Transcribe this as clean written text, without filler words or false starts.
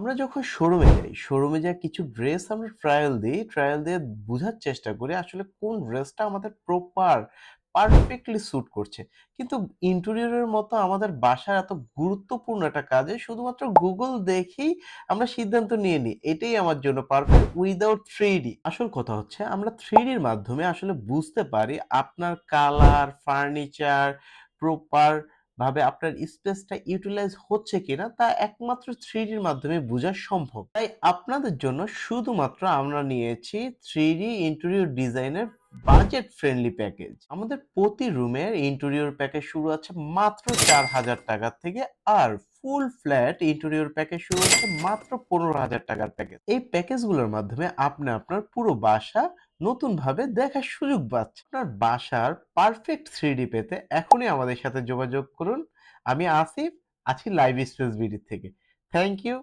আমরা যখন শোরুমে যাই, শোরুমে যায়ে কিছু ড্রেস আমরা ট্রায়াল দিই। ট্রায়াল দিয়ে বুঝার চেষ্টা করি আসলে কোন ড্রেসটা আমাদের পারফেক্টলি স্যুট করছে। কিন্তু ইন্টেরিয়রের মতো আমাদের বাসার এত গুরুত্বপূর্ণ একটা কাজে শুধুমাত্র গুগল দেখেই আমরা সিদ্ধান্ত নিয়ে নিই। এটাই আমার জন্য পারফেক্ট উইথআউট 3D। আসল কথা হচ্ছে আমরা 3D র মাধ্যমে আসলে বুঝতে পারি আপনার কালার, ফার্নিচার প্রপার ভাবে আপনার স্পেসটা ইউটিলাইজ হচ্ছে কিনা তা একমাত্র 3D র মাধ্যমে বোঝা সম্ভব। তাই আপনাদের জন্য শুধুমাত্র আমরা নিয়েছি 3D ইন্টেরিয়র ডিজাইনের বাজেট ফ্রেন্ডলি প্যাকেজ। আমাদের প্রতি রুমের ইন্টেরিয়র প্যাকেজ শুরু আছে মাত্র 4000 টাকা থেকে, আর ফুল ফ্ল্যাট ইন্টেরিয়র প্যাকেজ শুরু হচ্ছে মাত্র 15000 টাকার প্যাকেজ। এই প্যাকেজগুলোর মাধ্যমে আপনি আপনার পুরো বাসা নতুন ভাবে দেখার সুযোগ পাচ্ছে। আপনার বাসার পারফেক্ট 3D পেতে এখনই আমাদের সাথে যোগাযোগ করুন। আমি আসিফ, আছি লাইভ স্পেস বিডি থেকে। Thank you.